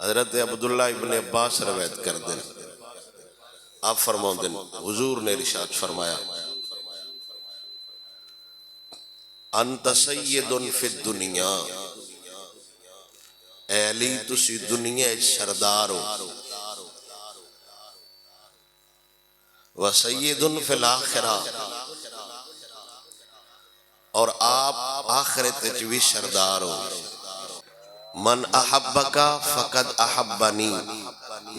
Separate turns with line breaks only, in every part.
حضرت عبداللہ ابن عباس روایت کر دیں، آپ فرماؤں دیں حضور نے ارشاد فرمایا انت سید فی الدنیا، اے علی تسی دنیا سردار ہو، و سید فی الاخرہ، اور آپ آخرت بھی سردار ہو۔ من احبکا فقد احبنی،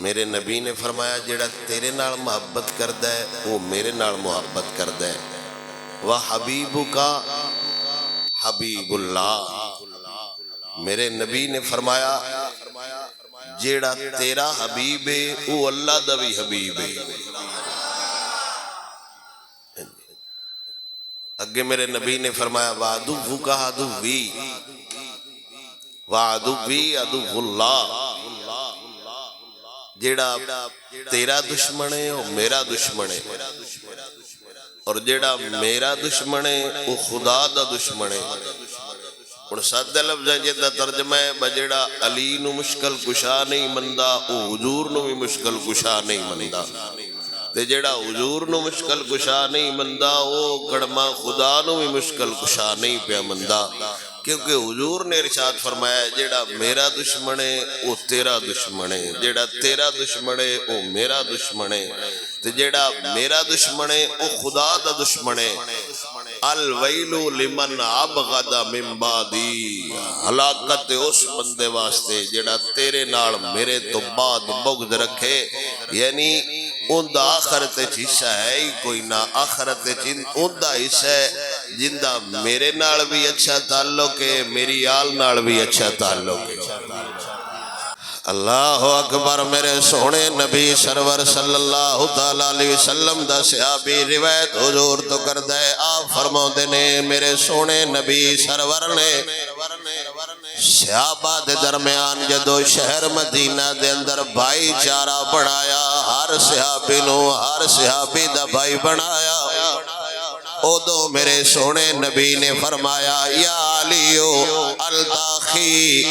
میرے نبی نے فرمایا جڑا تیرے نال محبت کردہ ہے وہ میرے نال محبت کردہ ہے۔ وحبیبکا حبیب اللہ، میرے نبی نے فرمایا جیڑا تیرا حبیب ہے وہ اللہ دا بھی حبیب ہے۔ اگے میرے نبی نے فرمایا وعدوکا عدوی وعدوی عدو اللہ، جیڑا تیرا دشمن ہے وہ میرا دشمن ہے، اور جیڑا میرا دشمن ہے وہ خدا دا دشمن ہے۔ اور سادہ لفظ ہے جیدہ ترجمہ ہے بجیڑا علی نو مشکل کشا نہیں مندہ وہ حضور نو بھی مشکل کشا نہیں مندہ، تے جیڑا حضور نو مشکل کشا نہیں مندہ وہ کڑما خدا نو بھی مشکل کشا نہیں پیا مندہ، کیونکہ حضور نے ارشاد فرمایا جیڑا میرا دشمن ہے وہ تیرا دشمن ہے، جیڑا تیرا دشمن ہے وہ میرا دشمن ہے، تے جیڑا میرا دشمن ہے وہ خدا دا دشمن ہے۔ الویل لمن ابغض من بعدی، ہلاکت اس بندے واسطے جیڑا تیرے نال میرے تو بعد بغض رکھے، یعنی ان دا آخرت حصہ ہے ہی کوئی نہ، آخرت ان دا حصہ ہے جندہ میرے نال بھی اچھا تعلق ہے، میری آل نال بھی اچھا تعلق ہے۔ اللہ اکبر، میرے سونے نبی سرور صلی اللہ تعالیٰ علیہ وسلم دا صحابی روایت حضور تو کردہ ہے، آپ فرماؤ دینے میرے سونے نبی سرور نے صحابہ دے درمیان جدو شہر مدینہ دے اندر بھائی چارہ بڑھایا، ہر صحابی نو ہر صحابی دا بھائی بڑھایا، او دو میرے سونے نبی نے فرمایا یا علیو التاخی،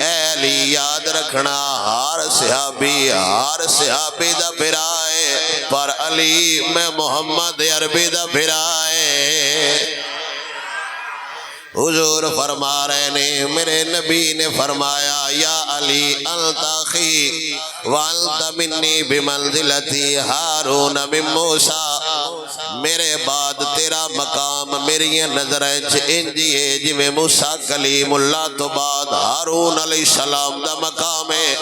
اے علی یاد رکھنا ہر صحابی دا پھرائے پر علی میں محمد عربی دا پھرائے۔ حضور فرما رہے نے میرے نبی نے فرمایا یا علی التاخی وانت منی بمنزلتی ہارون من موسیٰ، میرے بعد تیرا مقام میری نظریں انجی ہے جی میں موسیٰ کلیم اللہ تو بعد ہارون علیہ السلام دا مقام ہے،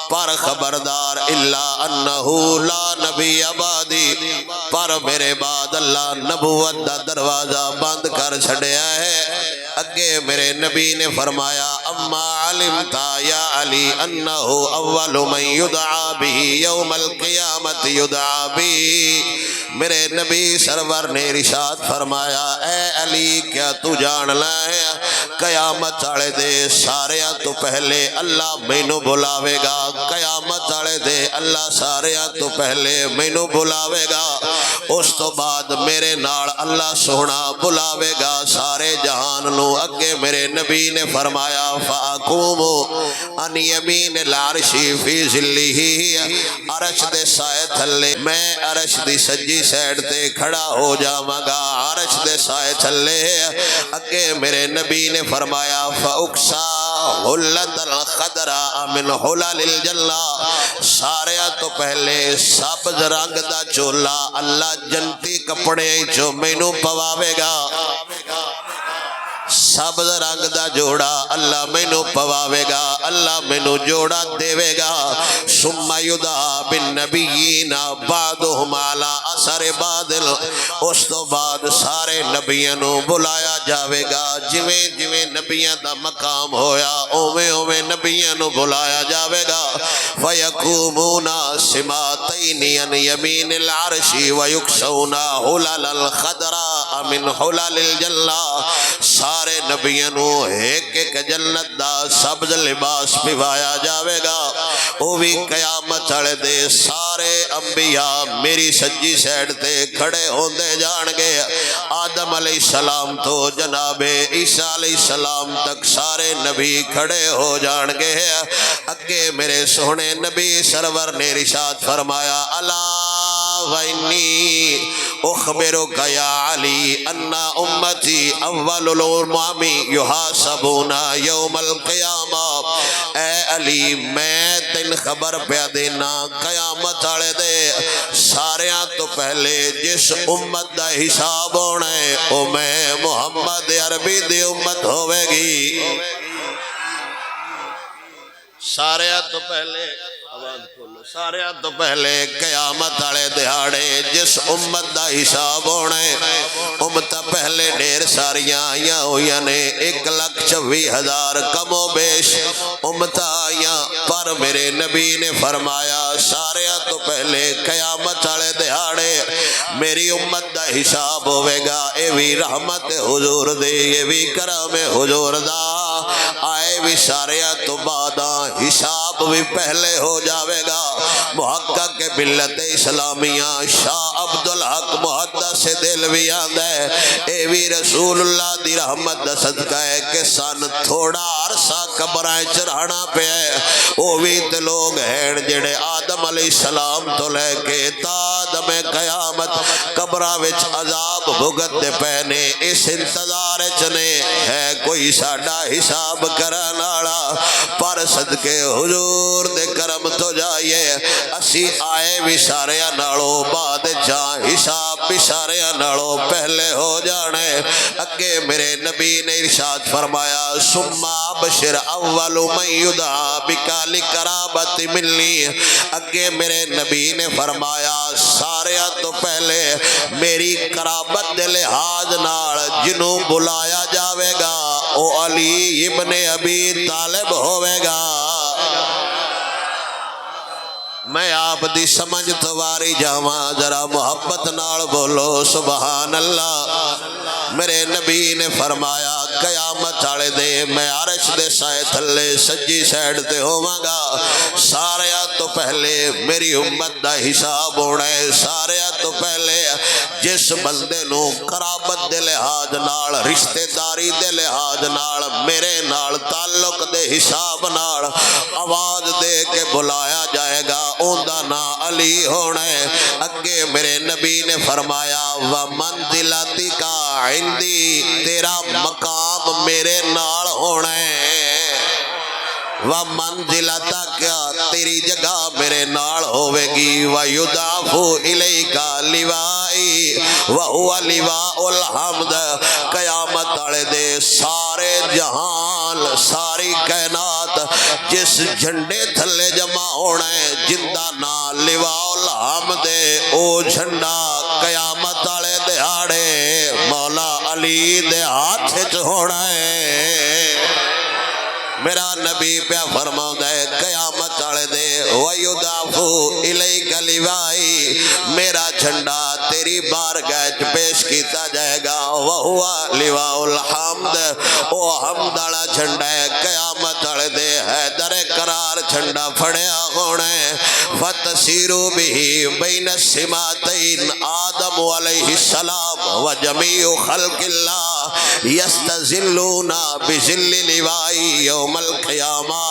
پر خبردار اللہ انہو لا نبی عبادی، پر میرے بعد اللہ نبوت دا دروازہ بند کر چھڑیا ہے۔ اگے میرے نبی نے فرمایا اما علمتا یا علی انہو اول من یدعا بھی یوم القیامت یدعا بھی، میرے نبی سرور نے ارشاد فرمایا اے علی کیا تو جاننا ہے قیامت آڑے دے ساریاں تو پہلے اللہ مینو بلاوے گا، قیامت آڑے دے اللہ ساریاں تو پہلے مینو بلاوے گا، اس تو بعد میرے نال اللہ سونا بلاوے گا سارے جہان نو۔ اگے میرے نبی نے فرمایا فَأَقُومُ عَنْ يَمِينِ الْعَرْشِ فِي ظِلِّهِ، عرش دے سائے تھلے میں عرش دی سجی سیڈ تے کھڑا ہو جاواں گا، عرش دے سائے تھلے۔ اگے میرے نبی نے فرمایا فَأُقْسَا حُلَّةَ الْخَضْرَاءَ مِنْ حُلَلِ الْجَنَّةِ، ساریاں تو پہلے سبز رنگ دا چولا اللہ جنتی کپڑے جو مینوں پواوے گا، سبز رنگ دا جوڑا اللہ مینوں پواوے گا، اللہ مینوں جوڑا دے گا۔ ثم یدعا بالنبیین بعدہم علی اثر بادل، اس تو بعد سارے نبیوں نو بلایا جاوے گا، جویں جویں نبیوں دا مقام ہویا اوویں اوویں نبیوں نو بلایا جاوے گا۔ فیقومون سماتین عن یمین العرش ویکسون حلل الخضراء من حلل الجنہ، سارے نبیوں نو ایک ایک جنت دا سبز لباس پوایا جاوے گا، وہ بھی قیامت والے دے سارے انبیاء میری سجی سیڈ تے کھڑے ہوندے جان گے، آدم علیہ السلام تو جناب عیسیٰ علیہ السلام تک سارے نبی کھڑے ہو جان گے۔ اگے میرے سونے نبی سرور نے ارشاد فرمایا الا وانی اخبرک یا علی ان امتی اول الامم یحاسبون یوم القیامہ، اے علی میں تین خبر پہ دینا قیامت والے دے ساریاں تو پہلے جس امت دا حساب ہونا ہے او میں محمد عربی دی امت ہوئے گی۔ ساریاں تو پہلے آواز کھولو، ساریاں تو پہلے قیامت والے دہاڑے جس امت دا حساب ہونا ہے، امت پہلے ڈھیر ساریاں آئیاں ہوئیاں نے 1,26,000 کم و بیش امت آئیاں، پر میرے نبی نے فرمایا ساریاں تو پہلے قیامت والے دہاڑے میری امت دا حساب ہوئے گا۔ اے بھی رحمت حضور دے، یہ بھی کرم حضور دا، آئے بھی ساریاں تو بعد حساب بھی پہلے ہو جاوے گا۔ محقق ملت اسلامیہ شاہ عبدالحق محدث دہلوی آندہ ہے اے بھی رسول اللہ دی رحمت دا صدقہ ہے کہ سن تھوڑا عرصہ قبرائیں چڑھانا پہ ہے، وہ بھی تے لوگ ہیں جڑے آدم علیہ السلام تو لے کے تا آدم قیامت قبرہ وچ عذاب بھگت دے پہنے، اس انتظار چنے ہے کوئی ساڑا حساب کرن والا، پر صدقے حضور دے کرم تو جائیے اسی آئے بھی ساریاں نالوں بعد جان حساب بھی ساریاں نالوں پہلے ہو جانے۔ اگے میرے نبی نے ارشاد فرمایا ثم بشر اول من یدعا بکا لقرابت منی، اگے میرے نبی نے فرمایا ساریاں تو پہلے میری قرابت دے لحاظ نال جنوں بلایا جاوے گا او علی ابن ابی طالب ہوئے گا۔ میں آپ دی سمجھ تواری جاواں ذرا محبت نال بولو سبحان اللہ۔ میرے نبی نے فرمایا قیامت والے دے میں عرش دے سائے تھلے سجی سائیڈ تے ہوواں گا، ساریاں تو پہلے میری امت دا حساب ہونا ہے، ساریاں تو پہلے جس بندے نو قرابت دے لحاظ نال رشتہ داری دے لحاظ نال میرے نال تعلق دے حساب نال آواز دے کے بلایا جائے گا اوندا نا علی ہونا ہے۔ اگے میرے نبی نے فرمایا ومنزلتی کا عندی، تیرا مقام میرے نال ہونا ہے، ومنزلتا کیا تیری جگہ میرے نال ہوئے گی، ویضاف الیک لوائی وہو لواء الحمد، قیامت والے دے سارے جہان ساری کائنات جس جھنڈے تھلے جمع ہونا ہے جندہ نا لواء الحمد، او جھنڈا قیامت والے دہاڑے مولا علی دے ہاتھ وچ ہونا ہے۔ میرا نبی پہ فرماؤں ہے قیامت والے دے وَيُضَافُ إِلَيْكَ لِوَائِي، میرا جھنڈا تیری بارگاہ پیش کیتا جائے گا، وَهُوَ لِوَاءُ الْحَمْدِ، او حمد والا جھنڈا ہے قیامت والے دے حیدر قرار جھنڈا پھڑیا ہونا ہے، فَتَسِيرُ بِهِ بَيْنَ السِّمَاتَيْنِ آدم علیہ السلام وجمیع خلق اللہ یستظلون بظل لوائی یوم القیامہ،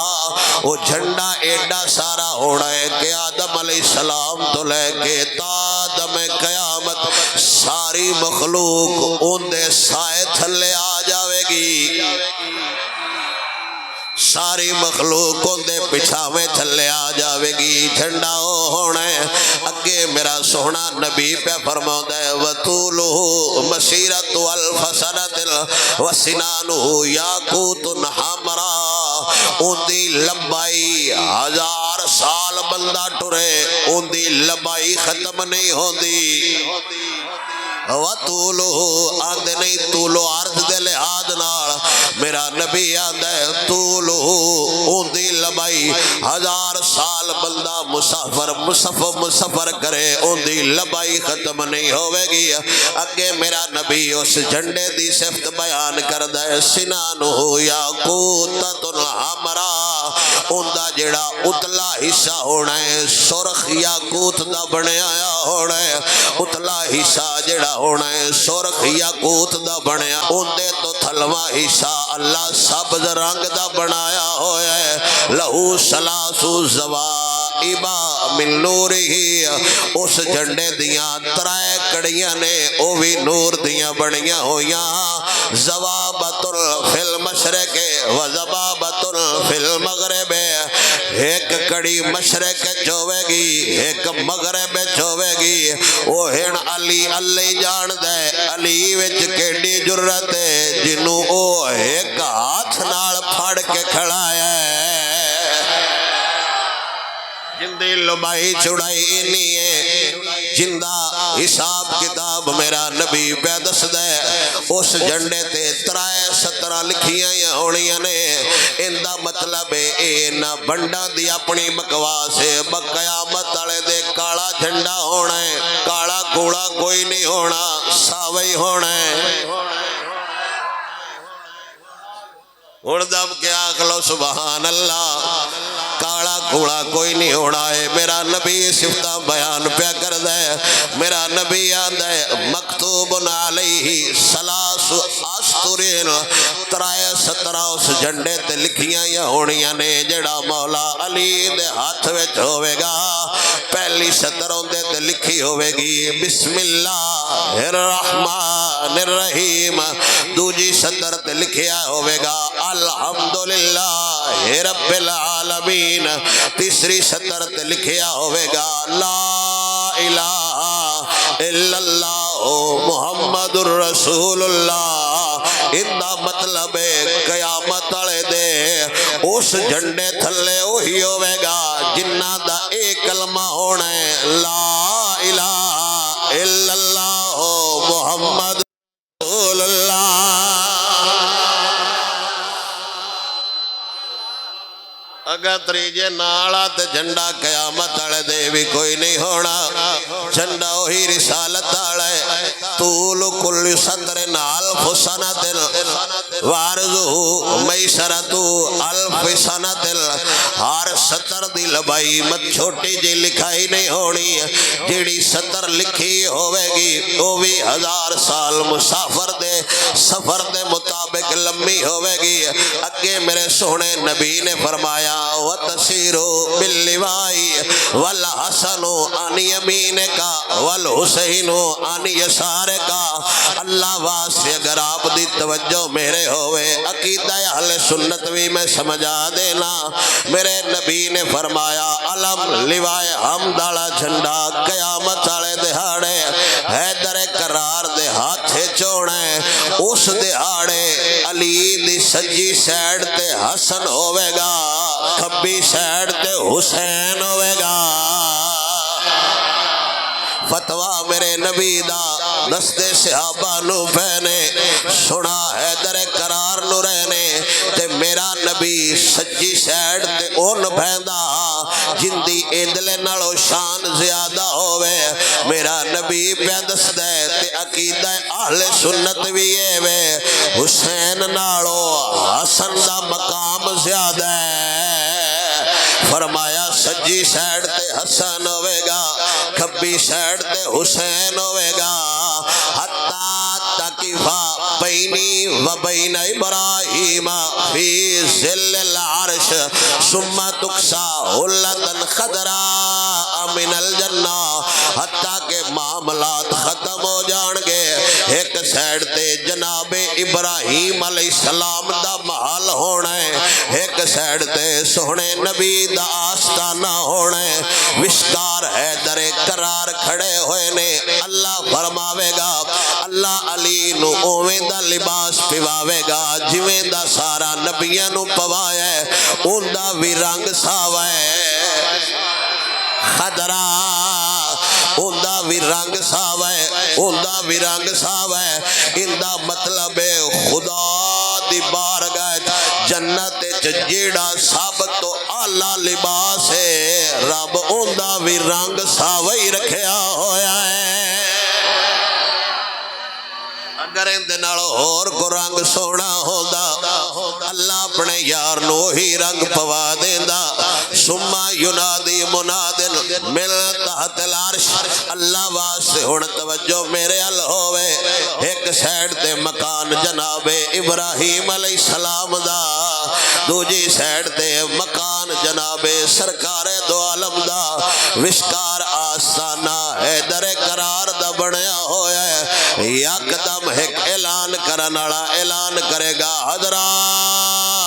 وہ جھنڈا ایڈا سارا ہونا ہے کہ آدم علیہ السلام تو لے کے تا آدم قیامت ساری مخلوق ان دے سائے تھلے آ جاوے گی، ساری مخلوق ان دے پچھاویں تھلے آ جاوے گی، جھنڈا ہونا ہے۔ اگے میرا سونا نبی پہ فرماؤں ہے وَطُولُهُ مَسِيرَةُ أَلْفَ سَنَةٍ وَسِنَانُهُ يَاقُوتٌ حَمْرَاء، ان دی لمبائی 1000 سال بندہ ٹرے ان دی لمبائی ختم نہیں ہوندی، وَطُولُهُ آندے نہیں طول و عرض دے لحاظ نال، میرا نبی آندہ ہے طُولُهُ ان دی لمبائی 1000 سال بندہ مسافر کرے ان دی لمبائی ختم نہیں ہوئے گی۔ اگے میرا نبی اس جھنڈے دی صفت بیان کردہ ہے سنانُهُ یاقوتۃ حمراء، ان دا جڑا اتلا حصہ ہونا ہے سرخ یاقوت دا بنے آیا ہونا ہے، اتلا حصہ جڑا ہونا ہے سرخ یاقوت دا بنیا، ان دے تو تھلواں حصہ اللہ سبز رنگ دا بنایا ہویا ہے، لہو سلاسو زوائبا من نورہی اس جھنڈے دیاں ترائے کڑیاں نے او بھی نور دیاں بڑیاں ہویاں زوابت فی المشرق و زبابت فی المغرب ایک کڑی مشرق چوے گی ایک مغرب چوے گی او ہن علی اللہ جان دے علی وچ کیڑی جرت ہے جنوں او ایک ہاتھ نال پھڑ کے کھڑا ہے جندی لبائی چھڑائی نہیں ہے جندہ حساب کتاب میرا نبی پہ دس دے اس جھنڈے تے ترائے 17 لکھیاں یا ہونیاں نے اندہ مطلب اے نہ بندہ دی اپنی بکواس ہے قیامت والے دے کالا جھنڈا ہونا ہے کالا کوڑا کوئی نہیں ہونا ساوی ہونا ہے اردب کیا کھلو سبحان اللہ کالا کوڑا کوئی نہیں ہونا ہے میرا نبی صفتہ بیان پہ کر دے میرا نبی آدھا ہے مکتوب علیہ سلاس آستورین ترائے 17 اس جھنڈے تے لکھیاں یا ہونیاں نے جڑا مولا علی دے ہاتھ وچ ہوئے گا پہلی 17 دے تے لکھی ہوئے گی بسم اللہ الرحمن الرحیم دوجی 17 تے لکھیا ہوئے گا الحمدللہ رب العالمین تیسری 17 تے لکھیا ہوئے گا لا الہ الا اللہ محمد الرسول اللہ اندہ مطلب قیامت والے دے اس جھنڈے تھلے وہی ہوئے گا جنہ دا ایک کلمہ ہونا ہے لا الہ الا اللہ محمد رسول اللہ اگر تریجے نالا تے جھنڈا قیامت والے دے بھی کوئی نہیں ہونا جھنڈا وہی رسالت والے طول کل صدر الف سنت وارضو میسرتو الف سنت ہر 70 دی لبائی مت چھوٹی جی لکھائی نہیں ہونی جیڑی 70 لکھی ہوئے گی وہ بھی 1000 سال مسافر دے سفر دے مطابق لمبی ہوئے گی اگے میرے سونے نبی نے فرمایا وَتَسِيرُ بِاللِّوَائِ وَالْحَسَنُ عَنْ يَمِينِكَ وَالْحُسَيْنُ عَنْ يَسَارِكَ اللہ واسطے اگر آپ دی توجہ میرے ہوئے عقیدہ اہل سنت بھی میں سمجھا دینا میرے نبی نے فرمایا علم لوائے حمد والا جھنڈا قیامت والے دہاڑے حیدر کرار دے ہاتھے چوڑے اس دہاڑے علی دی سجی سیڈ تے حسن ہوئے گا کھبی سیڈ تے حسین ہوئے گا فتوہ میرے نبی دا دستے صحابہ نو پہنے سنا حیدر کرار نو رہنے تے میرا نبی سجی سیڈ تے اون بھیندا جندی ایدلے نالو شان زیادہ ہوئے میرا نبی پہ دس دے تے عقیدہ اہل سنت بھی ہے حسین نالو حسن دا مقام زیادہ ہے فرمایا سجی سیڈ تے حسن ہوئے گا کھبی سیڈ تے حسین ہوئے گا حتی تکفا بینی و بین ابراہیم فی ظل العرش ثم تکسا حلتا خضراء من الجنہ حتی کہ معاملات ختم ہو جان گے ایک سیڈ تے جناب ابراہیم علیہ السلام دا محل ہونا ہے ایک سیڈ تے سونے نبی دا آستانہ ہونا ہے وشکار ہے در قرار کھڑے ہوئے نے اللہ فرماوے گا اللہ علی نو اویں دا لباس پواوے گا جویں دا سارا نبیاں نو پوایا ہے اون دا بھی رنگ ساوا ہے خضرا اون دا بھی رنگ ساوا ہے اون دا بھی رنگ ساوا ہے ان دا مطلب ہے خدا دی بارگاہ جنت جیڑا سب تو اعلیٰ لباس ہے رب اون دا بھی رنگ ساوا ہی رکھیا ہویا ہے اگر اندے نالو اور کو رنگ سونا ہوندا اللہ اپنے یار نو ہی رنگ پوا دیندا سما ینادی منادن مل تحت العرش اللہ واسطے ہن توجہ میرے ال ہوئے ایک سائیڈ تے مکان جناب ابراہیم علیہ السلام دا دوجی سائڈ تے مکان جناب سرکار دو عالم دا وشکار آستانہ حیدر قرار دا بنیا ہویا ہے یکدم ایک اعلان کرن والا اعلان کرے گا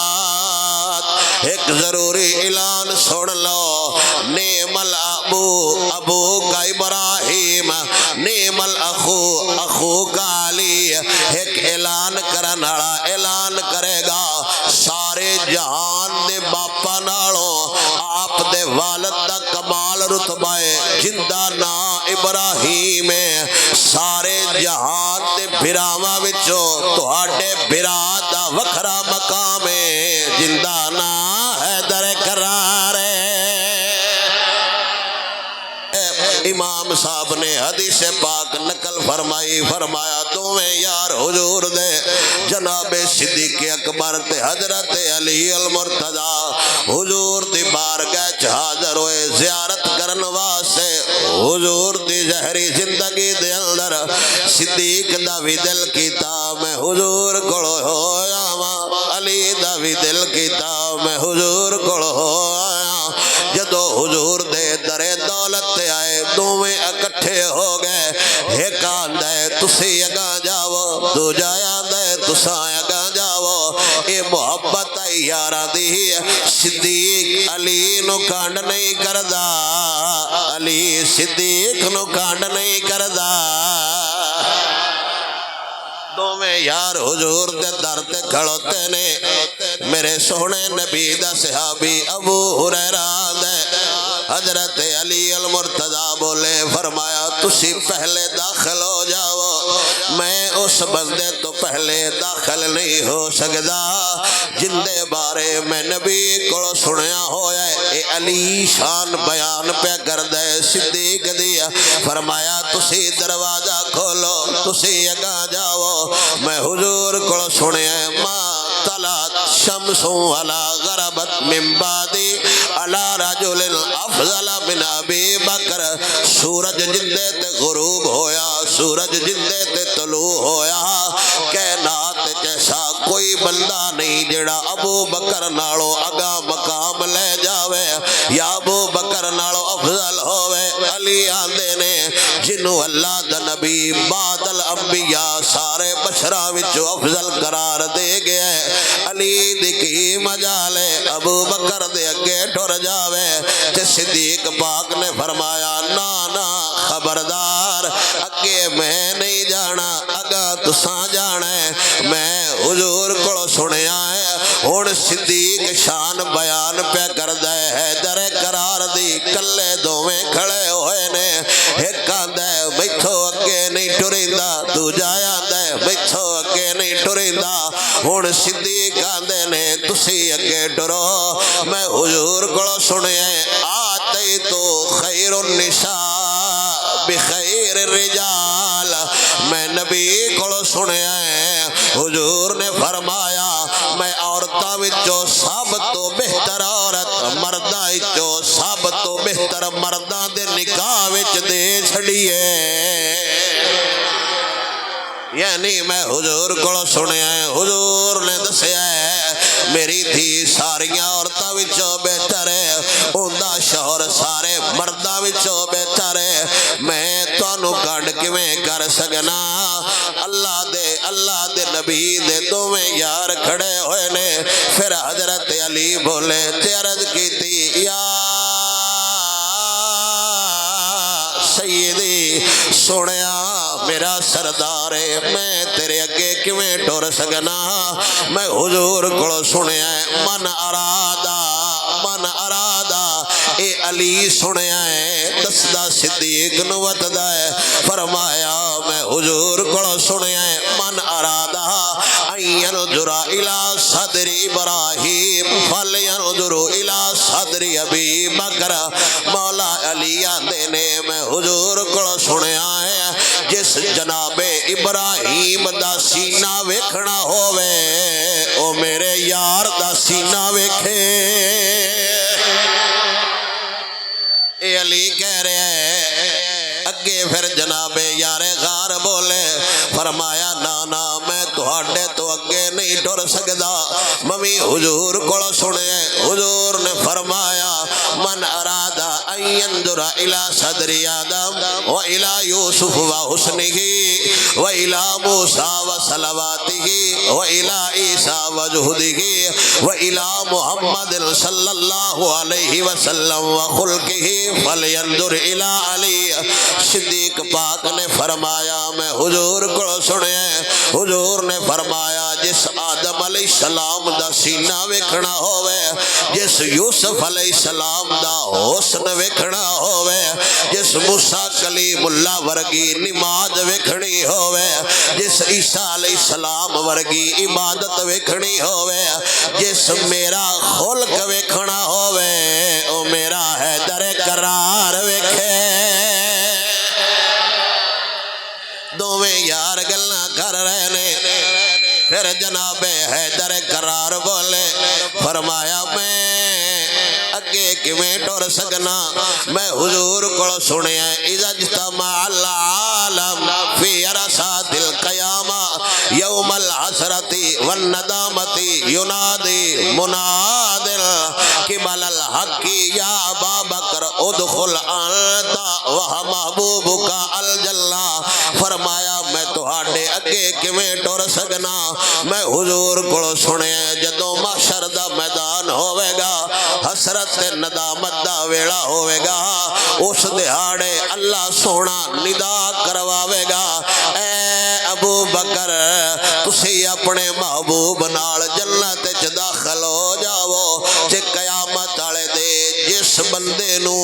حضرات ایک ضروری اعلان سن لو نعم الابو ابو کا ابراہیم نعم الاخو اخو کا علی ایک اعلان کرن والا اعلان کرے گا سارے جہان دے باپا نالوں آپ دے والد دا کمال رتبہ جندہ نا ابراہیم سارے جہان دے بھراواں وچوں تہاڈے بھرا دا وکھرا مقام جندہ نا حیدر قرار امام صاحب نے حدیث پاک نقل فرمائی فرمایا دوویں یار حضور دے جناب صدیق اکبر تے حضرت علی المرتضی حضور دی بارگاہ چ حاضر ہوئے زیارت کرن واسطے حضور دی ظاہری زندگی دے اندر صدیق دا وی دل کیتا میں حضور کول ہویا واں علی دا وی دل کیتا میں حضور کول ہویا جدو حضور دے درے دولت تے آئے دوویں اکٹھے ہو گئے ایک آندا ہے تسی اگاں جاؤ دوجا آندا ہے تساں اگاں جاؤ اے محبت آئی یاراں دی صدیق علی نو کانڈ نہیں کردا علی صدیق نو کانڈ نہیں کردا دوویں یار حضور دے در تے کھڑوتے نے میرے سونے نبی دا صحابی ابو ہریرہ دے حضرت علی المرتضی بولے فرمایا تسی پہلے داخل ہو جاؤ میں اس بندے تو پہلے داخل نہیں ہو سکدا جن دے بارے میں نبی کو سنیا ہویا اے علی شان بیان پہ کر دے صدیق دیا فرمایا تسی دروازہ کھولو تسی اگاں جاؤ میں حضور کو سنیا ماں طلعت شمس علی غربت من بعدی علی رجل افضل من ابی بکر سورج جندے تے غروب ہویا سورج جندے تے طلوع ہویا کائنات جیسا کوئی بندہ نہیں جڑا ابو بکر نالو اگا مقام لے جاوے یا ابو بکر نالو افضل ہوئے علی آندے نے جنہوں اللہ دا نبی بعد الانبیاء سارے بشراں وچوں افضل قرار دے گئے علی دی کی مجالے ابو بکر دے اگے ٹر جاوے تے صدیق پاک نے فرمایا نا خبردار اگے میں نہیں جانا اگا تساں جانا ہے میں حضور کو سنیا ہے ہن صدیق شان بیان پہ کر دے حیدر قرار دی کلے دوویں کھڑے ہوئے نے ایک آندا ہے میتھوں اگے نہیں ٹریندا دوجا آندا ہے میتھوں اگے نہیں ٹریندا ہن صدیق آندے نے تسی اگے ٹرو میں حضور کو سنیا آتے تو خیر النساء بخیر الرجال میں نبی کو سنیا ہے حضور نے فرمایا میں عورتاں وچوں سب تو بہتر عورت مرداں وچوں سب تو بہتر مرداں دے نکاح وچ دے چھڑیے یعنی میں حضور کو سنیا ہے حضور نے دسیا ہے میری تھی ساریاں عورتاں وچوں بہتر ہے اوندا شوہر سارے مرداں وچوں بہتر ہے میں تانوں کڈ کیویں کر سکنا اللہ دے نبی دے دوویں یار کھڑے ہوئے نے پھر حضرت علی بولے تے عرض کیتی یا سیدی سنیا میرا سردار ہے میں تیرے اگے کیویں ٹر سکنا میں حضور کو سنیا من ارادہ اے علی سنیا ہے دسدا صدیق نو وتدا ہے فرمایا میں حضور کو سنیا ہے من ارادہ ينظر الى صدر ابراہیم فلینظر الى صدر ابی بکر مولا علی آندے نے میں حضور کو سنیا ہے جس جناب ابراہیم دا سینہ ویکھنا ہووے او میرے یار دا سینہ ویکھے اے علی کہہ رہے ہیں اگے پھر جناب یار غار بولے فرمایا نا میں تہاڈے تو اگے نہیں ٹر سکدا ممی حضور کو سنے حضور نے فرمایا من اراد ان ينظر الى صدر آدم والى یوسف وحسنه والى موسى وصلواته والى عیسیٰ وجهده والى محمد صلی اللہ علیہ وسلم وخلقه فلینظر الى علی صدیق پاک نے فرمایا میں حضور کو سنے حضور نے فرمایا جس آدم علیہ السلام دا سینہ ویکھنا ہوئے جس یوسف علیہ السلام دا حسن ویکھنا ہوئے جس موسیٰ کلیم اللہ ورگی نماز ویکھنی ہوئے جس عیسیٰ علیہ السلام ورگی عبادت ویکھنی ہوئے جس میرا خلق ویکھنا ہوئے او میرا حیدر کرار ویکھے دوویں یار گلنا کر رہے نے پھر جناب حیدر کرار بولے فرمایا میں اگے کیویں ٹر سکنا میں حضور کو سنیا اذا اجتمع العالم فی عرصات القیامہ یوم الحسرت والندامت ینادی مناد قبل الحق یا ابا بکر ادخل انت و محبوبک الجنہ فرمایا میں تہاڈے اگے کیویں ٹر سکنا میں حضور کو سنے جدوں محشر دا میدان ہوئے گا حسرت ندامت دا ویڑا ہوئے گا اس دہاڑے اللہ سونا ندا کرواوے گا اے ابو بکر تسی اپنے محبوب نال جنت وچ داخل ہو جاؤ تے قیامت والے دے جس بندے نو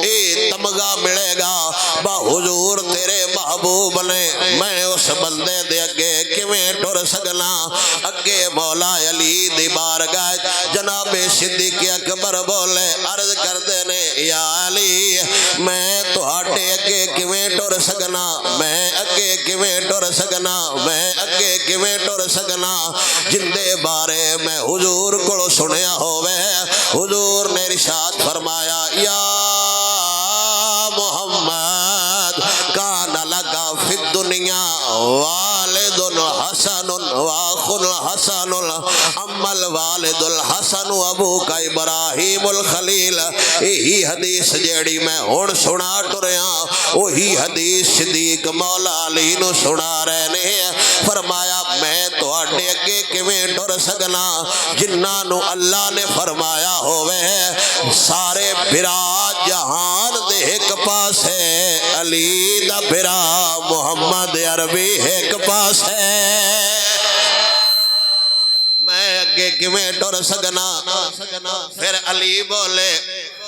اے تمغہ ملے گا با حضور تیرے محبوب نے میں اس بندے دے اگے کیویں ٹر سکنا اگے مولا علی دی بارگاہ جناب صدیق اکبر بولے عرض کر دینے یا علی میں تہاڈے اگے کیویں ٹر سکنا میں اگے کیویں ٹر سکنا میں اگے کیویں ٹر سکنا جن دے بارے میں حضور کو سنیا ہوئے حضور نے ارشاد فرمایا یا محمد کان لگا فی الدنیا والد حسن واخ حسن اما الوالد الحسن ابوک ابراہیم الخلیل یہی حدیث جیڑی میں ہن سنا ٹریا وہی حدیث صدیق مولا علی نو سنا رہے نے فرمایا میں تہاڈے اگے کیویں ٹر سکنا جنہاں نو اللہ نے فرمایا ہوئے سارے بھرا جہان دے ایک پاس ہے علی دا بھرا محمد عربی ایک پاس ہے میں اگے کیویں ٹر سکنا پھر علی بولے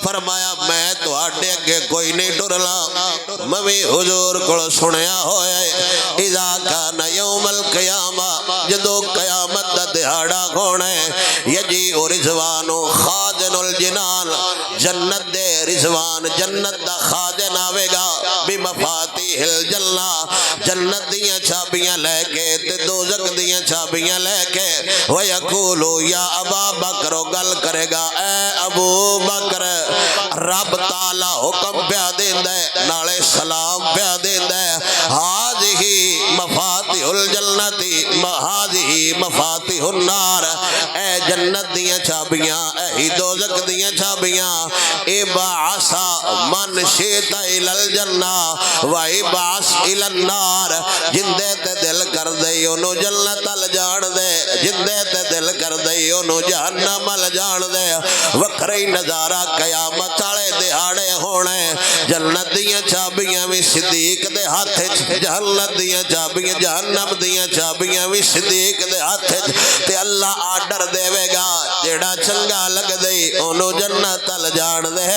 فرمایا میں تہاڈے اگے کوئی نہیں ٹرلا میں حضور کو سنیا ہوئے اذا کان یوم القیامہ جدو قیامت دا دہاڑا ہونا ہے یجی رضوان خازن الجنان جنت دے رضوان جنت دا خازن آوے گا بمفاتیح الجنہ جنت دیاں چابیاں لے کے تے دوزخ دیاں چابیاں لے کے ویقولو یا ابا بکر گل کرے گا اے ابو بکر رب تعالی حکم پیا دیندا ہے نالے سلام پیا دیندا ہے ہاذہی مفاتیح الجنت ہاذہی مفاتیح النار اے جنت دیاں چابیاں اے دوزخ دیاں چابیاں ابعث من شئت الی الجنہ و ابعث الی النار جندے تے دل کر دے اونوں جنت ال جان دے جندے تے دل کر دے اونوں جہنم ال جان دے وکھرے نظارہ قیامت والے دہاڑے ہونے جنت دیاں چابیاں وی صدیق دے ہاتھ وچ جنت دیاں چابیاں جہنم دیاں چابیاں وی صدیق دے ہاتھ وچ تے اللہ آرڈر دے گا جیڑا چنگا لگ دے اونوں جنت ال جان دے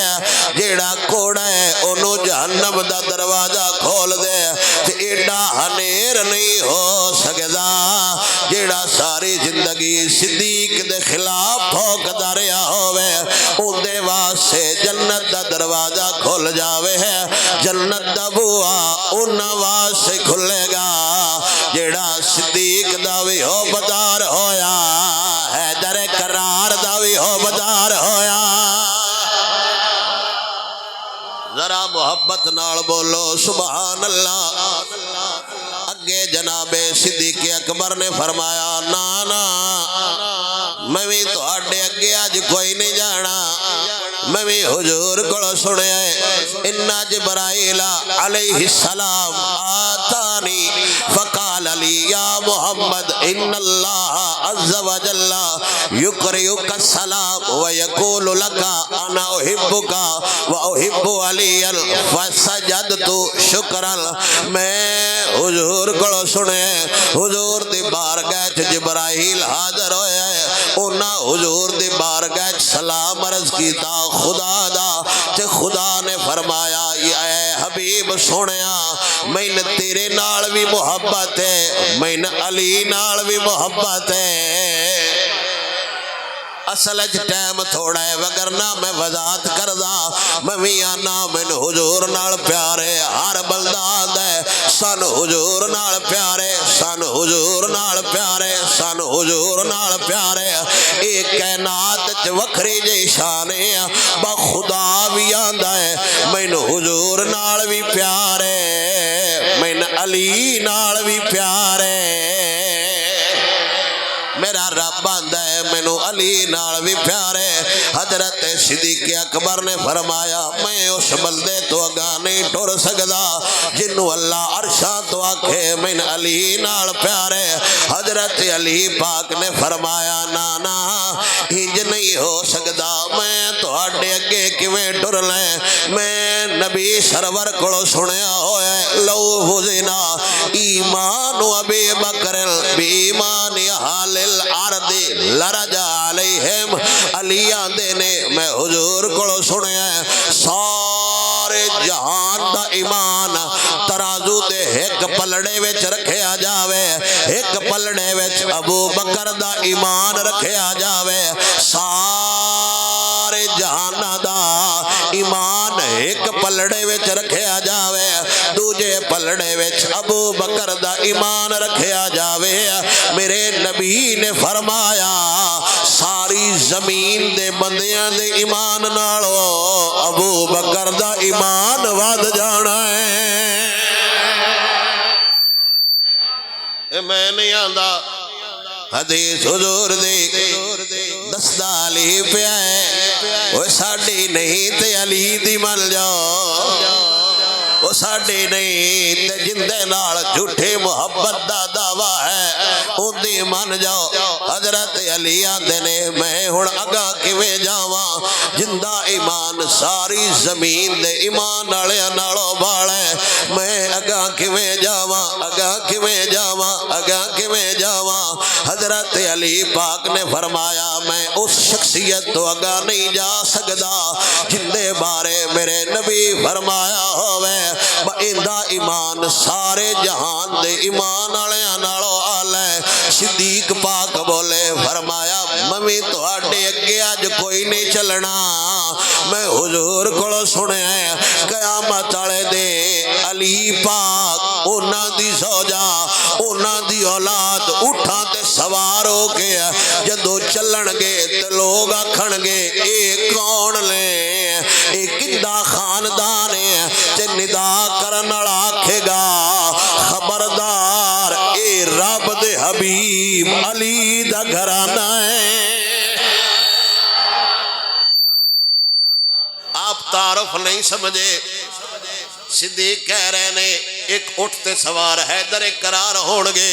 جیڑا کوڑا ہے اونوں جہنم دا دروازہ کھول دے تے ایڈا ہنیر نہیں ہو سکدا جیڑا ساری زندگی صدیق دے خلاف بھوکدا رہیا ہوے اون دے واسطے جنت دا دروازہ کھل جاوے جنت دا بوا اون واسطے کھلے گا جیڑا صدیق دا وی ہو بدار ہویا حیدر کرار دا وی ہو بدار ہویا ذرا محبت نال بولو سبحان اللہ اگے جناب صدیق اکبر نے فرمایا نانا میں بھی تواڈے اگے اج کوئی نہیں جانا میں بھی حضور کو سنیا ہے ان جبرائیل علیہ السلام آتانی فقال لی یا محمد ان اللہ عز وجل یقرئک السلام ویقول لک انا احبک واحب علی فسجدت شکرا میں حضور کو سنے حضور دی بارگاہ جبرائیل حاضر ہویا ہے انہاں حضور دی بارگاہ سلام عرض کیتا خدا دا تے خدا نے فرمایا اے حبیب سنیا میں تیرے نال بھی محبت ہے میں علی نال بھی محبت ہے اصل ٹائم تھوڑا ہے وگرنہ میں وضاحت کردا میں بھی آنا میں حضور نال پیارے ہر بلدہ دے سن حضور نال پیارے سن حضور نال پیارے سن حضور نال پیارے ایک کائنات چ وکھری جی شان ہے با خدا بھی آندا ہے میں حضور نال بھی پیارے میں علی نال بھی پیارے میرا رب آندا ہے مینوں علی نال بھی پیارے حضرت صدیق اکبر نے فرمایا میں اس بندے تو اگاں نہیں ٹر سکدا جنوں اللہ عرشاں تو آکھے میں علی نال پیارے حضرت علی پاک نے فرمایا نا انج نہیں ہو سکدا میں تواڈے اگے کیویں ٹر لیں میں نبی سرور کولوں سنیا ہویا لو وزنا ایمان ابی بکر بیمان اہل الارض لرجا علیہم علی آندے نے میں حضور کو سنیا سارے جہان دا ایمان ترازو دے ایک پلڑے وچ رکھیا جاوے ایک پلڑے وچ ابو بکر دا ایمان رکھیا جاوے سارے جہان دا ایمان ایک پلڑے وچ رکھیا جاوے دوجے پلڑے وچ ابو بکر دا ایمان رکھیا جاوے میرے نبی نے فرمایا ساری زمین دے بندیاں دے ایمان نالو ابو بکر دا ایمان ود جانا ہے میں نہیں آندا حدیث حضور دی دسدا علی پیا ہے وہ ساڈی نہیں تے علی دی مل جاؤ وہ ساڈی نہیں تے جندے نال جھوٹی محبت دا دعویٰ ہے ان دی من جاؤ حضرت علی آندے نے میں ہن اگاں کیویں جاواں جندہ ایمان ساری زمین دے ایمان والےاں نالوں بالے میں اگاں کیویں جاواں اگاں کیویں جاواں اگاں کیویں جاواں حضرت علی پاک نے فرمایا میں اس شخصیت تو اگاں نہیں جا سکدا جندے بارے میرے نبی فرمایا ہوئے بائندہ ایمان سارے جہان دے ایمان والےاں نالوں آلے صدیق پاک بولے فرمایا ممی تواڈے اگے اج کوئی نہیں چلنا میں حضور کو سنیا قیامت والے دے علی پاک انہاں دی زوجہ انہاں دی اولاد اٹھاں تے سوار ہو کے جدوں چلن گے تے لوگ آکھن گے اے کون لے اے کدا خاندان ہے تے ندا کرن والا آکھے گا خبردار اے رب دے حبیب علی دا گھرانہ ہے آپ تعارف نہیں سمجھے صدیق کہہ رہے نے ایک اٹھتے سوار حیدر کرار ہونگے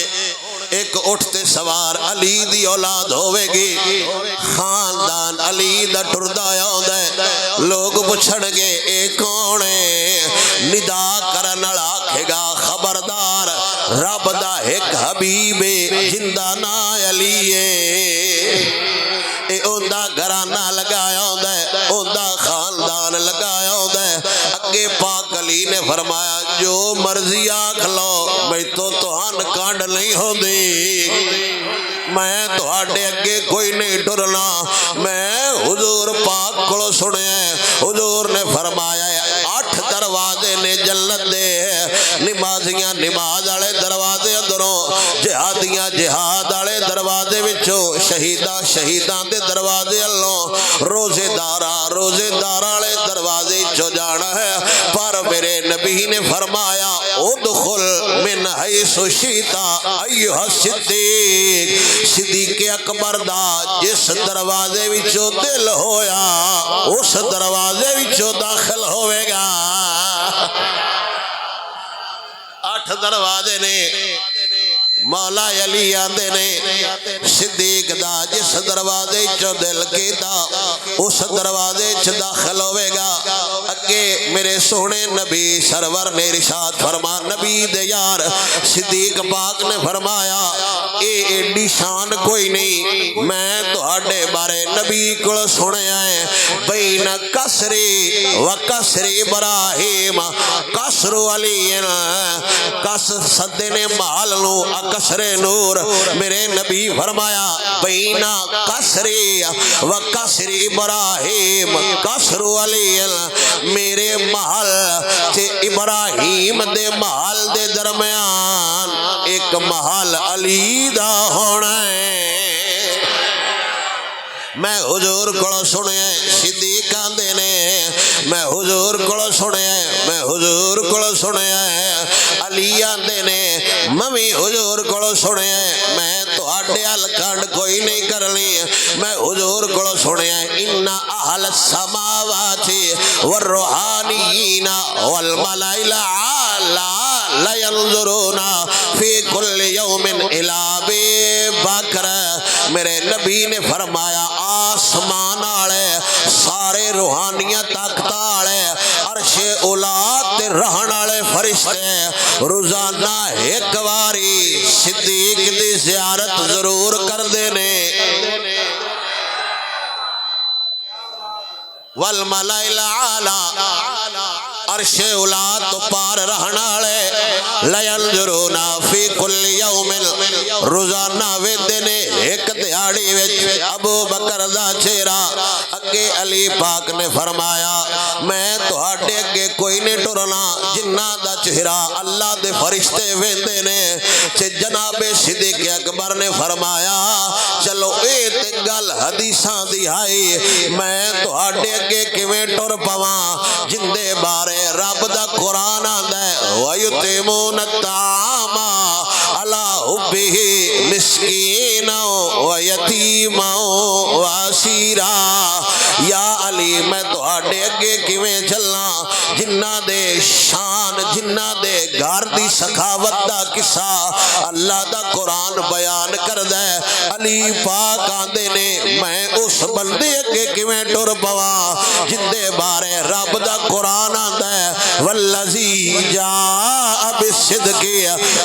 ایک اٹھتے سوار علی دی اولاد ہوئے گی خاندان علی دا ٹردہ آؤں لوگ پوچھن گے اے کون ہے ندا کرن والا آکھے گا خبردار رب دا ایک حبیب جندہ نا علی اے اوندا گھرانہ لگایا ہوندا ہے اوندا خاندان لگایا ہوندا ہے اگے پاک علی نے فرمایا جو مرضی آکھ لو میں تو توہن کانڈ نہیں ہوندی میں تواڈے اگے کوئی نہیں ٹرنا میں حضور پاک کو سنیا حضور نے فرمایا 8 دروازے نے جنت دے نمازیاں نماز والے دروازے اندروں جہادیاں جہاد والے دروازے وچوں شہیداں دے دروازے اللہ روزے دار والے دروازے چو جانا ہے پر میرے نبی نے فرمایا ادخل من حیث حیث شئتا ایھا صدیق صدیق اکبر دا جس دروازے وچوں دل ہویا اس دروازے وچوں داخل ہوئے گا 8 دروازے نے مولا علی آندے نے صدیق دا جس دروازے چو دل کیتا اس دروازے چ داخل ہوئے گا اگے میرے سونے نبی سرور نے ارشاد فرما نبی دے یار صدیق پاک نے فرمایا اے ایڈی شان کوئی نہیں میں تہاڈے بارے نبی کول سنیا ہے بین کسری و کسری ابراہیم کسر علی کس صدے نے محل نو کسر نور میرے نبی فرمایا بینا کسری و کسری ابراہیم کسر علی میرے محل تے ابراہیم دے محل دے درمیان ایک محل علی دا ہونا ہے میں حضور کو سنیا صدیق آندے نے میں حضور کو سنیا میں حضور کو سنیا علی آندے نے ممی حضور کو سنیا میں تہاڈے ال کھنڈ کوئی نہیں کرنی میں حضور کو سنیا ان اہل السماوات والروحانیین والملائکۃ لا ينظرون فی کل یوم الی ابی بکر میرے نبی نے فرمایا آسمان والے سارے روحانیت طاقت والے عرش اولا تے رہن والے فرشتے روزانہ ایک واری صدیق دی زیارت ضرور کردے نے والملائکۃ اعلی عرش اولا تو پار رہن والے لا ينظرون فی کل یوم روزانہ ویندے نے ایک دیہاڑی وچ ابو بکر دا چہرہ اگے علی پاک نے فرمایا میں تہاڈے اگے کوئی نہیں ٹرنا جنہ دا چہرہ اللہ دے فرشتے ویندے نے تے جناب صدیق اکبر نے فرمایا چلو اے تے گل حدیثاں دی آئی میں تہاڈے اگے کیویں ٹر پواں جن دے بارے رب دا قرآن آندا ہے وَيُطْعِمُونَ الطَّعَامَ عَلَىٰ حُبِّهِ مِسْكِينًا وَيَتِيمًا وَأَسِيرًا یا علی میں تہاڈے اگے کیویں چلنا جنہ دے شان جنہ دے گھر دی سخاوت دا قصہ اللہ دا قرآن بیان کردا ہے علی پاک آندے نے میں اس بندے اگے کیویں ٹر پواں جن دے بارے رب دا قرآن آندا ہے والذی جاء بالصدق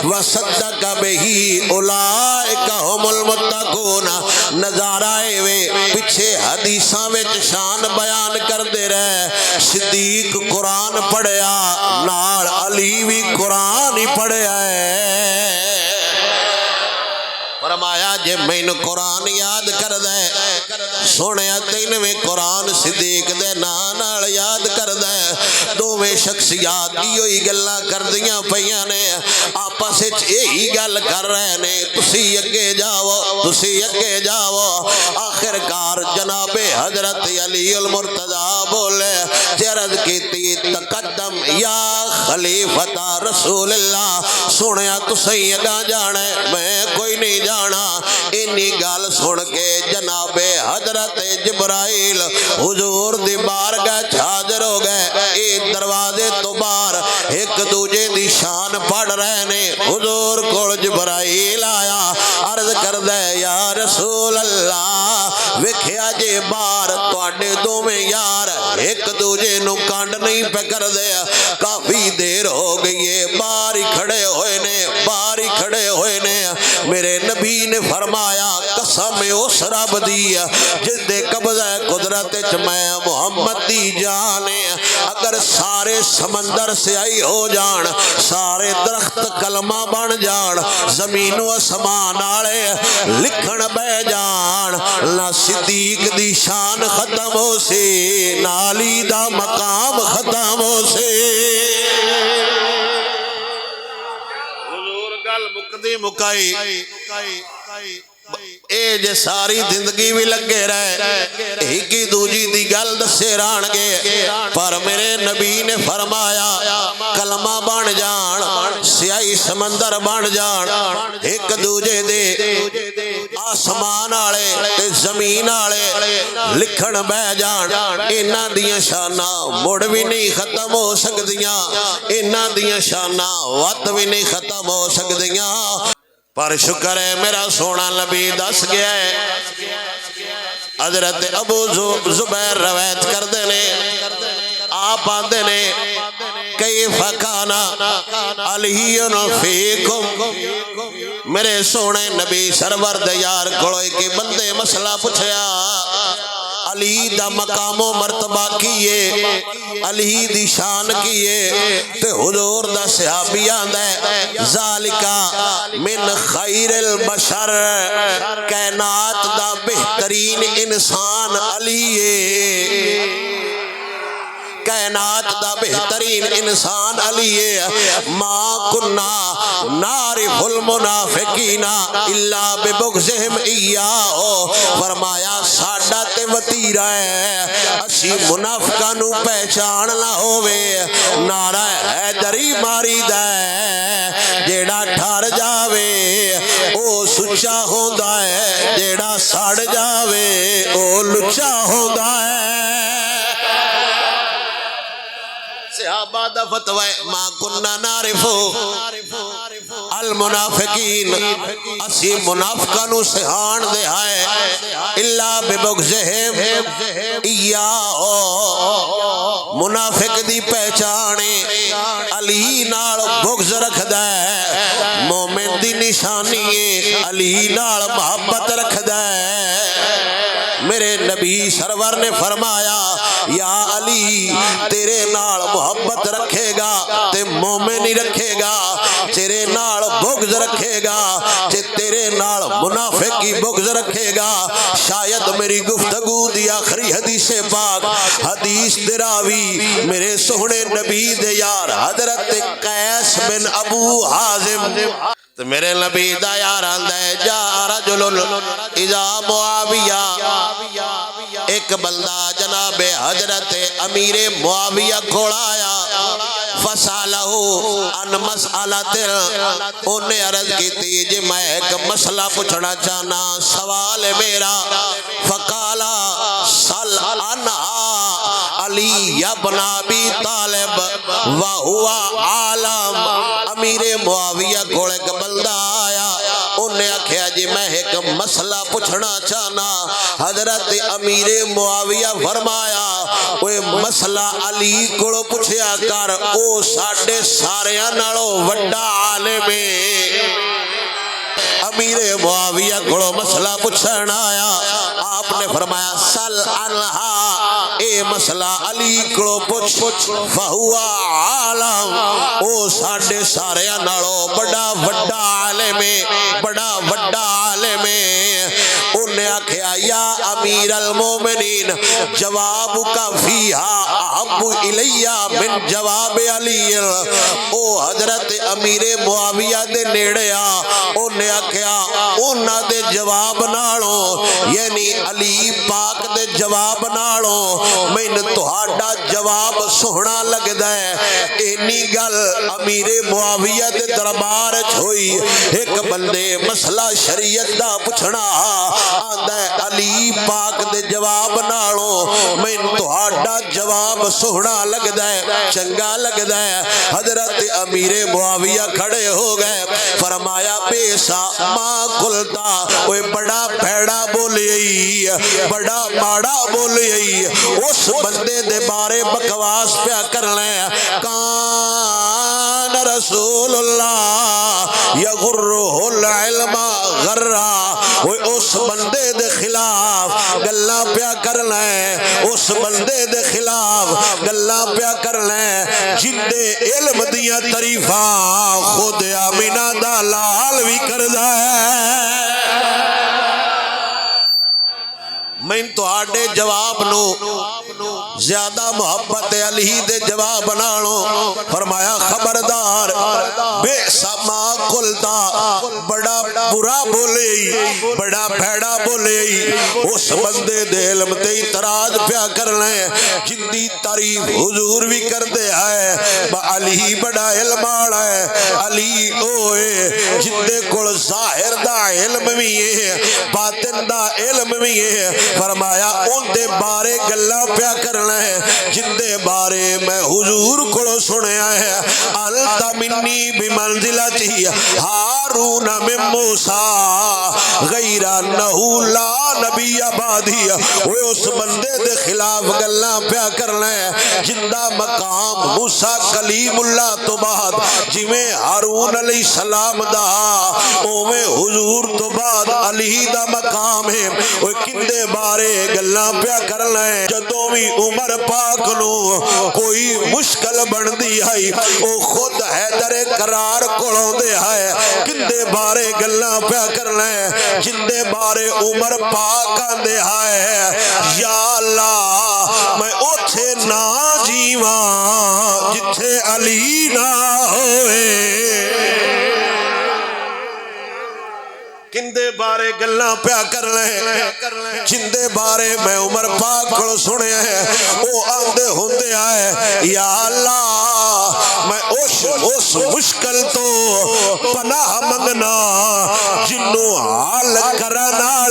وصدق به اولئک هم المتقون نظارہ وے پیچھے حدیثاں وچ شان بیان کردے رہے صدیق قرآن پڑھیا نال علی بھی قرآن ہی پڑھیا ہے فرمایا جے مین قرآن یاد کر دے سونے تین میں قرآن صدیق دے نال یاد کر دے دو میں شخصیات ہوئی گلاں کر دیاں پیاں نے آپس وچ یہی گل کر رہے نے تسی اگے جاؤ آخر کار جناب حضرت علی المرتضی بولے عرض کیتی تقدم یا خلیفۃ رسول اللہ سنیا تسی اگا جانے میں کوئی نہیں جانا انی گل سن کے جناب حضرت جبرائیل حضور دی بارگاہ حاضر ہو گئے اے دروازے تو باہر ایک دوجے دی شان پڑھ رہے نے حضور کول جبرائیل آیا عرض کر دے یا رسول اللہ ویکھیا جے باہر تواڈے دوویں یار ایک دوجے نو کانڈ نہیں پہ کر دے کافی دیر ہو گئی ہے باہر ہی کھڑے ہوئے نے میرے نبی نے فرمایا قسم اس رب دی جس دے قبضہ قدرت وچ میں محمد دی جان اگر سارے سمندر سے آئی ہو جان سارے درخت کلمہ بن جان زمین و آسمان والے لکھن بہ جان نہ صدیق دی شان ختم ہو سی نہ علی دا مقام ختم ہو سی حضور گل مکدی مکائی اے جے ساری زندگی بھی لگے رہے ایک ہی دوجی دی گل دسے رہن گے، پر میرے نبی نے فرمایا کلمہ بن جان، سیاہی سمندر بن جان، ایک دوجے دے آسمان آلے تے زمین آلے لکھن بہ جان، انہاں دیاں شاناں مڑ بھی نہیں ختم ہو سکدیاں، انہاں دیاں شاناں وقت بھی نہیں ختم ہو سکدیاں۔ پر شکر ہے میرا سونا نبی دس گیا ہے۔ حضرت ابو زبیر روایت کر دینے، آپ آندے نے کیف کان علی فیکم، میرے سونے نبی سرور دے یار کولو ایک بندے مسئلہ پوچھیا، علی دا مقام و مرتبہ کیے، علی دی شان کیے، تے حضور دا صحابی آندہ ہے ذالکا من خیر البشر، کائنات دا بہترین انسان علی ہے، کائنات دا بہترین انسان علی ہے۔ ما کننا نعرف المنافقین الا ببغضهم ایاہ، فرمایا ساڈا تے وتیرا ہے اسی منافقاں نو پہچان نہ ہووے، نعرہ حیدری ماری دے جیڑا ٹھر جاوے او سچا ہوندا ہے، جیڑا سڑ جاوے او لچا ہوندا ہے۔ صحابہ دا فتوی ما کننا نعرفو المنافقین، اسی منافقاں نو سہان دے آئے الا ببغضہم ایاہ، منافق دی پہچانے علی نال بغض رکھدا ہے، مومن دی نشانی ہے علی نال محبت رکھدا ہے۔ میرے نبی سرور نے فرمایا یا علی تیرے نال محبت رکھے گا تے مومن ہی رکھے گا، تیرے نال بغض رکھے گا تے تیرے نال منافق کی بغض رکھے گا۔ شاید میری گفتگو دی آخری حدیث پاک حدیث دراوی میرے سونے نبی دے یار حضرت قیس بن ابو حازم، تو میرے نبی دا یار آندہ ہے جا رجل اذا معاویہ، ایک بندہ جناب حضرت امیر معاویہ کھوڑایا، فسالہو ان مسئلت، انہیں عرض کی تھی جی میں ایک مسئلہ پوچھنا چاہنا، سوال میرا، فقالا سل عنہا علی ابن ابی طالب وہو عالم، امیر معاویہ کھوڑے کا بندہ آیا، انہیں آکھیا جی میں ایک مسئلہ پوچھنا چاہنا، حضرت امیر معاویہ فرمایا وہ مسئلہ علی کو پوچھیا کر، او ساڑھے ساریاں نالو وڈا عالم ہے۔ امیر معاویہ کو مسئلہ پوچھنا آیا، آپ نے فرمایا سل عنہا، اے مسئلہ علی کو پوچھ، فہو عالم، او ساڑھے ساریاں نالو بڑا وڈا عالم ہے، بڑا وڈا عالم ہے۔ انہیں آکھیا یا امیر المومنین جواب کا فیہا احب الیہ من جواب علی، او حضرت امیر معاویہ دے نیڑے آ، انہیں آکھیا انہاں دے جواب نالوں یعنی علی پاک دے جواب نالوں میں تہاڈا جواب سوہنا لگدا ہے۔ اینی گل امیر معاویہ دے دربار ہوئی، ایک بندے مسئلہ شریعت دا پوچھنا آندا ہے علی پاک دے جواب نالوں میں تہاڈا جواب سوہنا لگدا ہے، چنگا لگدا ہے۔ حضرت امیر معاویہ کھڑے ہو گئے، فرمایا پیسا ماں کلتا، وہ بڑا پیڑا بولی، بڑا ماڑا بولی، اس بندے دے بارے بکواس پیا کر لیں، کان رسول اللہ یغرہ العلم غرہ، وہ اس بندے دے خلاف گلہ پیا کر لیں، اس بندے دے خلاف گلہ پیا کر لیں جن دے علم دیاں تعریفاں خود آمینہ دا لال بھی کردہ ہے۔ میں تو آڈے جواب نو زیادہ محبت علی دے جواب نالوں فرمایا خبردار بے سما قلتا بڑا برا بولے بڑا بھیڑا بولے اس بندے دے علم تے اعتراض پیا کرنا ہے جن دی تعریف حضور بھی کر دے ہے علی بڑا علم والا ہے علی اوئے جن دے کول ظاہر دا علم بھی ہے باطن دا علم بھی ہے فرمایا ان دے بارے گلا پیا کرنا ہے جن دے بارے میں حضور کو سنیا ہے انت منی بمنزلتی ہارون من موسیٰ غیر انہو لا نبی آبادی وہ اس بندے دے خلاف گلاں پیا کرنا ہے جن دا مقام موسیٰ کلیم اللہ تو بعد جی میں ہارون علیہ السلام دا اوہ حضور تو بعد علی دا مقام ہے وہ کندے بارے گلاں پیا کرنا ہے جدوں بھی عمر پاک نو کوئی مشکل بن دی ہے او خود حیدر قرار کولوں دے ہے کندے بارے گلاں پیا کرنا ہے جندے بارے عمر پاک آندے ہے یا اللہ میں اوتھے نہ جیواں جتھے علی نہ ہوئے کندے بارے گلاں پیا کر لیں جندے بارے میں عمر پاک کو سنے ہیں او آندے ہوندے آئے یا اللہ میں اس مشکل تو پناہ منگنا جنوں حال کرنا